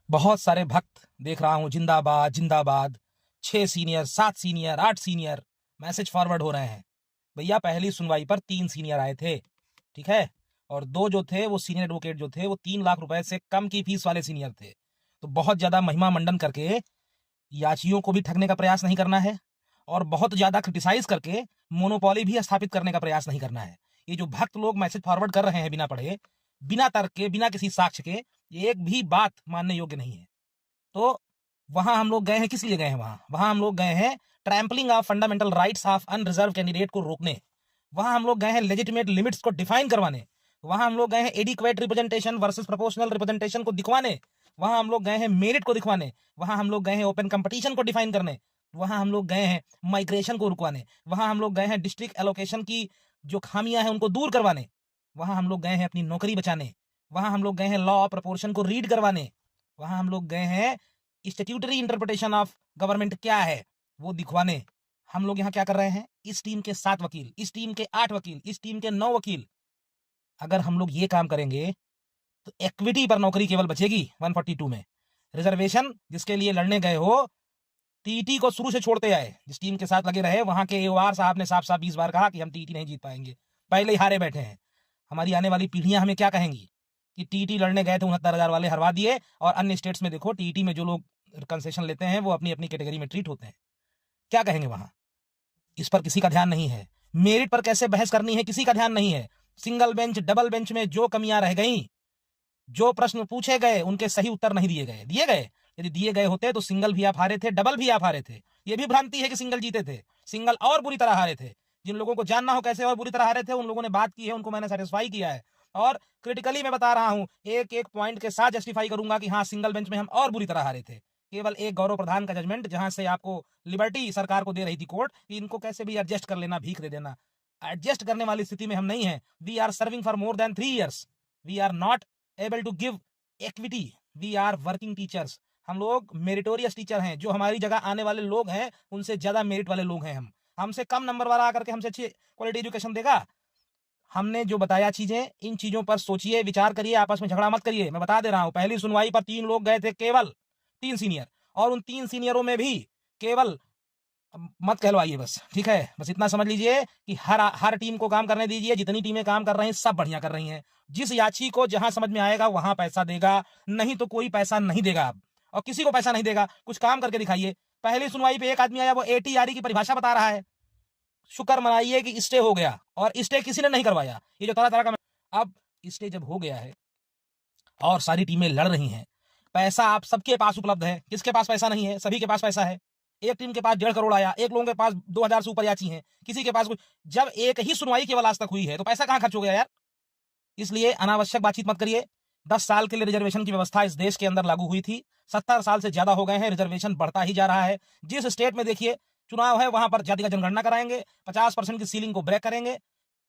बहुत सारे भक्त देख रहा हूं, जिंदाबाद जिंदाबाद। 6 senior, 7 senior, 8 senior message forward हो रहे हैं। भैया पहली सुनवाई पर 3 सीनियर आए थे, ठीक है, और 2 जो थे वो सीनियर एडवोकेट जो थे वो 3 लाख रुपए से कम की फीस वाले सीनियर थे। तो बहुत ज्यादा महिमा मंडन करके याचियों को भी ठगने का प्रयास नहीं करना है और बहुत ज्यादा क्रिटिसाइज करके मोनोपोली भी स्थापित करने का प्रयास नहीं करना है। ये जो भक्त लोग मैसेज फॉरवर्ड कर रहे हैं बिना पढ़े, बिना तर्क के, बिना किसी साक्ष्य के, ये एक भी बात मानने योग्य नहीं है। तो वहां हम लोग गए हैं, किस लिए गए हैं वहां हम लोग गए हैं trampling of fundamental rights of unreserve candidate को रोकने। वहां हम लोग गए हैं लेजिटिमेट लिमिट्स को डिफाइन करवाने। वहां हम लोग गए हैं adequate representation versus proportional representation को दिखवाने। वहां हम लोग गए हैं मेरिट को दिखवाने। वहां हम लोग गए हैं ओपन कंपटीशन को डिफाइन करने। वहां हम लोग गए हैं माइग्रेशन को रुकवाने। वहां हम लोग गए हैं डिस्ट्रिक्ट एलोकेशन की जो खामियां हैं उनको दूर करवाने। वहां हम लोग गए हैं अपनी नौकरी बचाने। वहां हम लोग गए हैं लॉ ऑफ प्रोपोर्शन को रीड करवाने। वहां हम लोग गए हैं स्टैट्यूटरी इंटरप्रिटेशन ऑफ गवर्नमेंट क्या है वो दिखवाने। हम लोग यहाँ क्या कर रहे हैं, इस टीम के 7 वकील, इस टीम के 8 वकील, इस टीम के 9 वकील, अगर हम लोग ये काम करेंगे तो इक्विटी पर नौकरी केवल बचेगी 142 में। रिजर्वेशन जिसके लिए लड़ने गए हो, टीटी को शुरू से छोड़ते आए, जिस टीम के साथ लगे रहे, वहां के एओआर साहब ने साफ साफ 20 बार कहा कि हम टीटी नहीं जीत पाएंगे, पहले ही हारे बैठे हैं। हमारी आने वाली पीढ़ियां हमें क्या कहेंगी कि टीटी लड़ने गए थे 69,000 वाले हरवा दिए, और अन्य स्टेट्स में देखो टीटी में जो लोग कंसेशन लेते हैं वो अपनी अपनी कैटेगरी में ट्रीट होते हैं। क्या कहेंगे वहां? इस पर किसी का ध्यान नहीं है। मेरिट पर कैसे बहस करनी है किसी का ध्यान नहीं है। सिंगल बेंच डबल बेंच में जो कमियां रह गई, जो प्रश्न पूछे गए उनके सही उत्तर नहीं दिए गए। यदि दिए गए होते तो सिंगल भी आप हारे थे, डबल भी आप हारे थे। ये भी भ्रांति है कि सिंगल जीते थे, सिंगल और बुरी तरह हारे थे। जिन लोगों को जानना हो कैसे और बुरी तरह हारे थे, उन लोगों ने बात की है, उनको मैंने सेटिस्फाई किया है। और क्रिटिकली मैं बता रहा हूं, एक एक पॉइंट के साथ जस्टिफाई करूंगा कि हाँ सिंगल बेंच में हम और बुरी तरह हारे थे। केवल एक गौरव प्रधान का जजमेंट, जहां से आपको लिबर्टी सरकार को दे रही थी कोर्ट कि इनको कैसे भी एडजस्ट कर लेना, भीख दे देना। एडजस्ट करने वाली स्थिति में हम नहीं है। We are serving for more than 3 years। We are not able to give equity. We are working teachers. हम लोग मेरिटोरियस टीचर हैं। जो हमारी जगह आने वाले लोग हैं उनसे ज्यादा मेरिट वाले लोग हैं। हम हमसे कम नंबर वाला आकर के हमसे अच्छी क्वालिटी एजुकेशन देगा? हमने जो बताया चीजें, इन चीजों पर सोचिए, विचार करिए, आपस में झगड़ा मत करिए। मैं बता दे रहा हूं, पहली सुनवाई पर 3 लोग गए थे, केवल 3 सीनियर, और उन 3 सीनियरों में भी केवल, मत कहलवाइए बस, ठीक है, बस इतना समझ लीजिए कि हर टीम को काम करने दीजिए। जितनी टीमें काम कर रही हैं सब बढ़िया कर रही हैं। जिस याची को जहां समझ में आएगा वहां पैसा देगा, नहीं तो कोई पैसा नहीं देगा अब, और किसी को पैसा नहीं देगा। कुछ काम करके दिखाइए। पहली सुनवाई पे एक आदमी आया, वो एटीआरई की परिभाषा बता रहा है। शुक्र मनाइए कि स्टे हो गया, और स्टे किसी ने नहीं करवाया। ये जो तरह तरह का, अब स्टे जब हो गया है और सारी टीमें लड़ रही हैं, पैसा आप सबके पास उपलब्ध है। किसके पास पैसा नहीं है? सभी के पास पैसा है। एक टीम के पास 1.5 करोड़ आया, एक लोगों के पास 2,000 से ऊपर याची हैं, किसी के पास कुछ। जब एक ही सुनवाई केवल आज तक हुई है तो पैसा कहां खर्च हो गया यार? इसलिए अनावश्यक बातचीत मत करिए। 10 साल के लिए रिजर्वेशन की व्यवस्था इस देश के अंदर लागू हुई थी, 70 साल से ज्यादा हो गए हैं, रिजर्वेशन बढ़ता ही जा रहा है। जिस स्टेट में देखिए चुनाव है वहां पर जातिगत जनगणना कराएंगे, 50% की सीलिंग को ब्रेक करेंगे।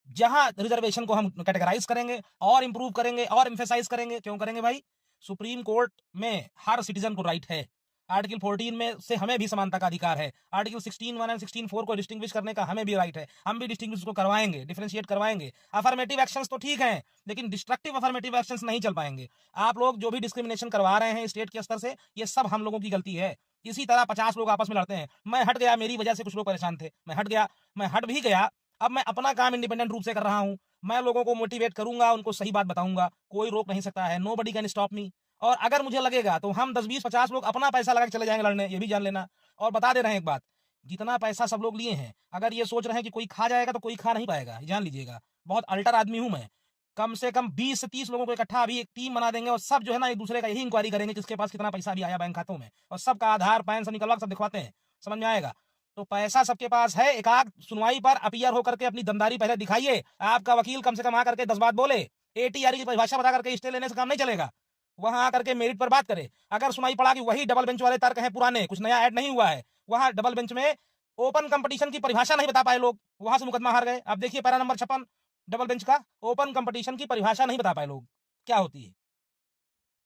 जहां रिजर्वेशन को हम कैटेगराइज करेंगे और इंप्रूव करेंगे और एम्फेसाइज करेंगे। क्यों करेंगे भाई? सुप्रीम कोर्ट में हर सिटीजन को राइट है। आर्टिकल 14 में से हमें भी समानता का अधिकार है। आर्टिकल 16(1) एंड 16(4) को डिस्टिंग्विश करने का हमें भी राइट है। हम भी डिस्टिंग्विश को करवाएंगे, डिफरेंशिएट करवाएंगे। अफर्मेटिव एक्शंस तो ठीक हैं, लेकिन डिस्ट्रक्टिव अफर्मेटिव एक्शंस नहीं चल पाएंगे। आप लोग जो भी डिस्क्रिमिनेशन करवा रहे हैं स्टेट के स्तर से, ये सब हम लोगों की गलती है। इसी तरह 50 लोग आपस में लड़ते हैं, मैं हट गया, मेरी वजह से कुछ लोग परेशान थे, मैं हट गया, मैं हट भी गया। अब मैं अपना काम इंडिपेंडेंट रूप से कर रहा हूं। मैं लोगों को मोटिवेट करूंगा, उनको सही बात बताऊंगा, कोई रोक नहीं सकता है। Nobody can stop me. और अगर मुझे लगेगा तो हम 10, 20, 50 लोग अपना पैसा लगा के चले जाएंगे लड़ने, ये भी जान लेना। और बता दे रहे हैं एक बात, जितना पैसा सब लोग लिए हैं, अगर ये सोच रहे हैं कि कोई खा जाएगा तो कोई खा नहीं पाएगा, जान लीजिएगा। बहुत अल्टर आदमी हूं मैं। कम से कम 20 से 30 लोगों को इकट्ठा अभी एक टीम बना देंगे, और सब जो है ना एक दूसरे का यही इंक्वायरी करेंगे किसके पास कितना पैसा भी आया बैंक खातों में, और सबका आधार पैन सब निकलवा सब दिखवाते हैं, समझ में आएगा। तो पैसा सबके पास है। एक आध सुनवाई पर अपीयर होकर के अपनी दमदारी पहले दिखाइए। आपका वकील कम से कम आकर के 10 बात बोले। एटीआरई की परिभाषा बता करके स्टे लेने से काम नहीं चलेगा। वहां आकर के मेरिट पर बात करे। अगर सुनाई पड़ा कि वही डबल बेंच वाले तर्क हैं पुराने, कुछ नया ऐड नहीं हुआ है, वहां डबल बेंच में ओपन कंपटीशन की परिभाषा नहीं बता पाए लोग, वहां से मुकदमा हार गए। अब देखिए पैरा नंबर 56 डबल बेंच का, ओपन कंपटीशन की परिभाषा नहीं बता पाए लोग, क्या होती है।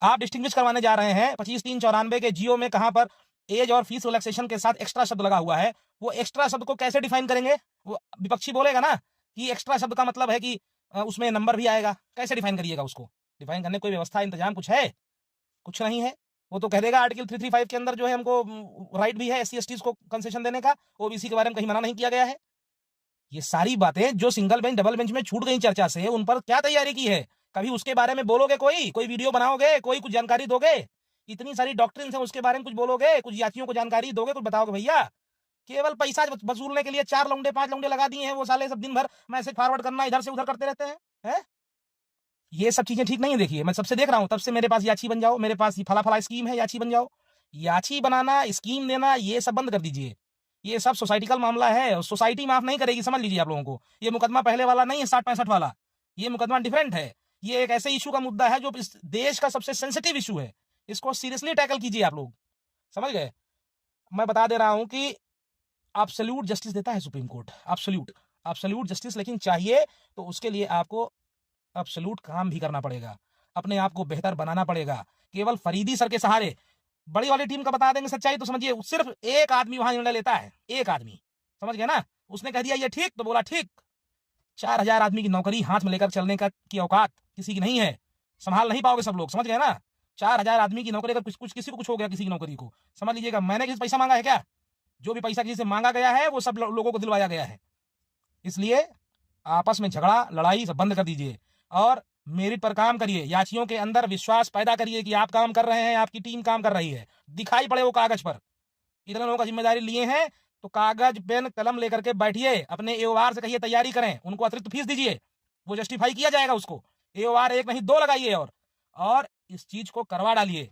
आप डिस्टिंग्विश करवाने जा रहे हैं 25/3/94 के जियो में, कहां पर एज और फीस रिलैक्सेशन के साथ एक्स्ट्रा शब्द लगा हुआ है। वो एक्स्ट्रा शब्द को कैसे डिफाइन करेंगे? वो विपक्षी बोलेगा ना कि एक्स्ट्रा शब्द का मतलब है कि उसमें नंबर भी आएगा। कैसे डिफाइन करिएगा उसको? डिफाइन करने कोई व्यवस्था इंतजाम कुछ है? कुछ नहीं है। वो तो कह देगा आर्टिकल 335 के अंदर जो है हमको राइट भी है SC STs को कंसेशन देने का, OBC के बारे में कहीं मना नहीं किया गया है। ये सारी बातें जो सिंगल बेंच डबल बेंच में छूट गई चर्चा से, उन पर क्या तैयारी की है? कभी उसके बारे में बोलोगे? कोई वीडियो बनाओगे? कोई कुछ जानकारी दोगे? इतनी सारी डॉक्ट्रिन है, उसके बारे में कुछ बोलोगे? कुछ याचियों को जानकारी दोगे? कुछ बताओगे? भैया केवल पैसा वसूलने के लिए 4 लौंडे 5 लौंडे लगा दिए हैं, वो साले सब दिन भर मैसेज फॉरवर्ड करना इधर से उधर करते रहते हैं। ये सब चीजें ठीक नहीं है। देखिए मैं सबसे देख रहा हूं, तब से मेरे पास याची बन जाओ, मेरे पास फला फला स्कीम है, याची बन जाओ। याची बनाना, स्कीम देना, ये सब बंद कर दीजिए। ये सब सोसाइटिकल मामला है, सोसाइटी माफ नहीं करेगी, समझ लीजिए आप लोगों को। ये मुकदमा पहले वाला नहीं है 60-65 वाला, ये मुकदमा डिफरेंट है। ये एक ऐसे इशू का मुद्दा है जो इस देश का सबसे सेंसिटिव इशू है। इसको सीरियसली टैकल कीजिए आप लोग, समझ गए? मैं बता दे रहा हूं कि एब्सोल्यूट जस्टिस देता है सुप्रीम कोर्ट, एब्सोल्यूट जस्टिस, लेकिन चाहिए तो उसके लिए आपको एब्सोल्यूट काम भी करना पड़ेगा, अपने आप को बेहतर बनाना पड़ेगा। केवल फरीदी सर के सहारे बड़ी वाली टीम का बता देंगे सच्चाई तो समझिए सिर्फ एक आदमी वहां निर्णय लेता है, एक आदमी, समझ गए ना? उसने कह दिया ये ठीक तो बोला ठीक। 4000 आदमी की नौकरी हाथ में लेकर चलने का की औकात किसी की नहीं है, संभाल नहीं पाओगे सब लोग, समझ गए ना? 4000 आदमी की नौकरी, अगर कुछ किसी को कुछ हो गया किसी की नौकरी को, समझ लीजिएगा मैंने किसी पैसा मांगा है क्या? जो भी पैसा किसी से मांगा गया है वो सब लोगों को दिलवाया गया है। इसलिए आपस में झगड़ा लड़ाई सब बंद कर दीजिए और मेरिट पर काम करिए। याचियों के अंदर विश्वास पैदा करिए कि आप काम कर रहे हैं, आपकी टीम काम कर रही है, दिखाई पड़े वो कागज पर। इतने लोगों का जिम्मेदारी लिए हैं तो कागज पेन कलम लेकर के बैठिए, अपने AOR से कहिए तैयारी करें, उनको अतिरिक्त फीस दीजिए, वो जस्टिफाई किया जाएगा उसको। AOR 1 नहीं 2 लगाइए और इस चीज को करवा डालिए।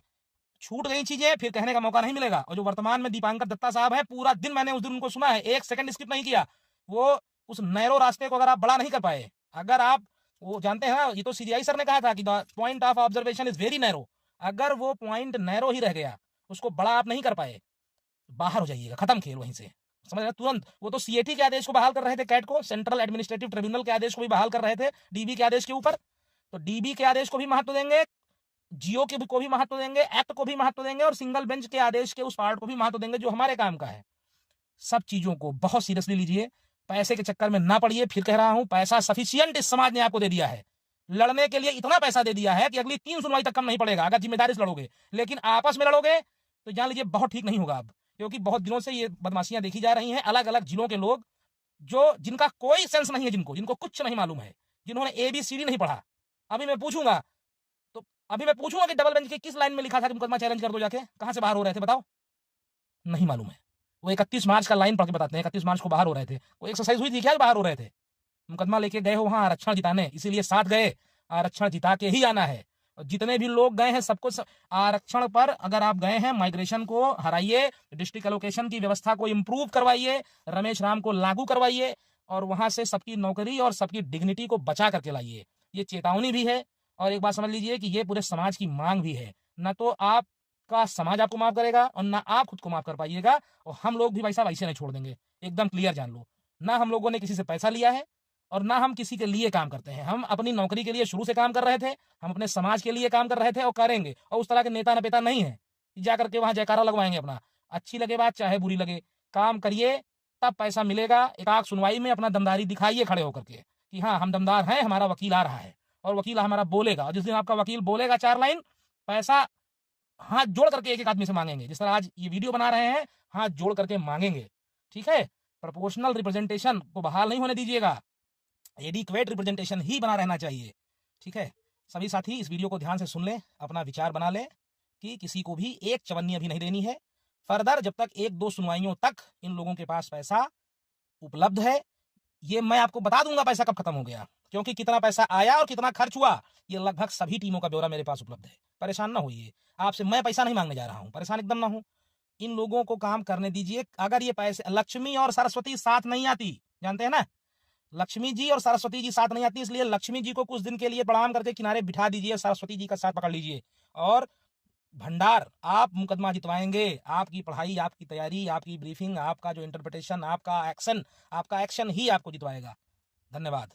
छूट गई चीजें फिर कहने का मौका नहीं मिलेगा। और जो वर्तमान में दीपांकर दत्ता साहब है, पूरा दिन मैंने उस दिन उनको सुना है, 1 सेकंड स्किप नहीं किया। वो उस नैरो रास्ते को अगर आप बड़ा नहीं कर पाए, अगर आप वो जानते हैं, ये तो CBI सर ने कहा था कि the point of observation is very narrow, अगर वो पॉइंट नैरो ही रह गया, उसको बड़ा आप नहीं कर पाए, बाहर हो जाइएगा, खत्म खेल वहीं से, समझ रहे? तुरंत वो तो CAT के आदेश को बहाल कर रहे थे, कैट को, सेंट्रल एडमिनिस्ट्रेटिव ट्रिब्यूनल के आदेश को भी बहाल कर रहे थे DB के आदेश के ऊपर, तो DB के आदेश को भी महत्व देंगे, जियो के को भी महत्व देंगे, एक्ट को भी महत्व देंगे और सिंगल बेंच के आदेश के उस पार्ट को भी महत्व देंगे जो हमारे काम का है। सब चीजों को बहुत सीरियसली लीजिए, पैसे के चक्कर में ना पड़िए। फिर कह रहा हूं, पैसा सफिशिएंट इस समाज ने आपको दे दिया है, लड़ने के लिए इतना पैसा दे दिया है कि अगली 3 सुनवाई तक कम नहीं पड़ेगा अगर जिम्मेदारी से लड़ोगे। लेकिन आपस में लड़ोगे तो जान लीजिए बहुत ठीक नहीं होगा अब, क्योंकि बहुत दिनों से ये बदमाशियां देखी जा रही हैं। अलग अलग जिलों के लोग जो जिनका कोई सेंस नहीं है, जिनको कुछ नहीं मालूम है, जिन्होंने ABCD नहीं पढ़ा, अभी मैं पूछूंगा कि डबल बेंच के किस लाइन में लिखा था कि मुकदमा चैलेंज कर दो, जाके कहां से बाहर हो रहे थे बताओ? नहीं मालूम है। वो 31 मार्च का लाइन पढ़ के बताते हैं, 31 मार्च को बाहर हो रहे थे। कोई एक्सरसाइज हुई थी क्या बाहर हो रहे थे? मुकदमा लेके गए हो वहां आरक्षण जिताने, इसीलिए साथ गए, आरक्षण जिता के ही आना है। और जितने भी लोग गए हैं सबको आरक्षण पर अगर आप गए हैं, माइग्रेशन को हराइए, डिस्ट्रिक्ट एलोकेशन की व्यवस्था को इंप्रूव करवाइए, रमेश राम को लागू करवाइए और वहां से सबकी नौकरी और सबकी डिग्निटी को बचा करके लाइए। ये चेतावनी भी है और एक बात समझ लीजिए कि ये पूरे समाज की मांग भी है। न तो आपका समाज आपको माफ करेगा और ना आप खुद को माफ कर पाइएगा, और हम लोग भी भाई साहब ऐसे नहीं छोड़ देंगे, एकदम क्लियर जान लो। ना हम लोगों ने किसी से पैसा लिया है और ना हम किसी के लिए काम करते हैं। हम अपनी नौकरी के लिए शुरू से काम कर रहे थे, हम अपने समाज के लिए काम कर रहे थे और करेंगे। और उस तरह के नेता नपेता नहीं है जा करके वहां जयकारा लगवाएंगे अपना। अच्छी लगे बात चाहे बुरी लगे, काम करिए तब पैसा मिलेगा। एक आख सुनवाई में अपना दमदारी दिखाइए खड़े होकर के कि हाँ हम दमदार हैं, हमारा वकील आ रहा है और वकील हमारा बोलेगा। और जिस दिन आपका वकील बोलेगा 4 लाइन, पैसा हाथ जोड़ करके एक एक आदमी से मांगेंगे, जिस तरह आज ये वीडियो बना रहे हैं, हाथ जोड़ करके मांगेंगे, ठीक है? प्रोपोर्शनल रिप्रेजेंटेशन को बहाल नहीं होने दीजिएगा, एडिक्वेट रिप्रेजेंटेशन ही बना रहना चाहिए, ठीक है? सभी साथी इस वीडियो को ध्यान से सुन लें, अपना विचार बना लें कि किसी को भी एक चवन्नी अभी नहीं देनी है। फर्दर जब तक 1-2 सुनवाइयों तक इन लोगों के पास पैसा उपलब्ध है, ये मैं आपको बता दूंगा पैसा कब खत्म हो गया, क्योंकि कितना पैसा आया और कितना खर्च हुआ ये लगभग सभी टीमों का ब्यौरा मेरे पास उपलब्ध है। परेशान ना होइए, आपसे मैं पैसा नहीं मांगने जा रहा हूं, परेशान एकदम ना हो। इन लोगों को काम करने दीजिए। अगर ये पैसे, लक्ष्मी और सरस्वती साथ नहीं आती, जानते हैं ना, लक्ष्मी जी और सरस्वती जी साथ नहीं आती, इसलिए लक्ष्मी जी को कुछ दिन के लिए प्रणाम करके किनारे बिठा दीजिए, सरस्वती जी का साथ पकड़ लीजिए और भंडार आप मुकदमा जितवाएंगे। आपकी पढ़ाई, आपकी तैयारी, आपकी ब्रीफिंग, आपका जो इंटरप्रिटेशन, आपका एक्शन ही आपको जितवाएगा। धन्यवाद।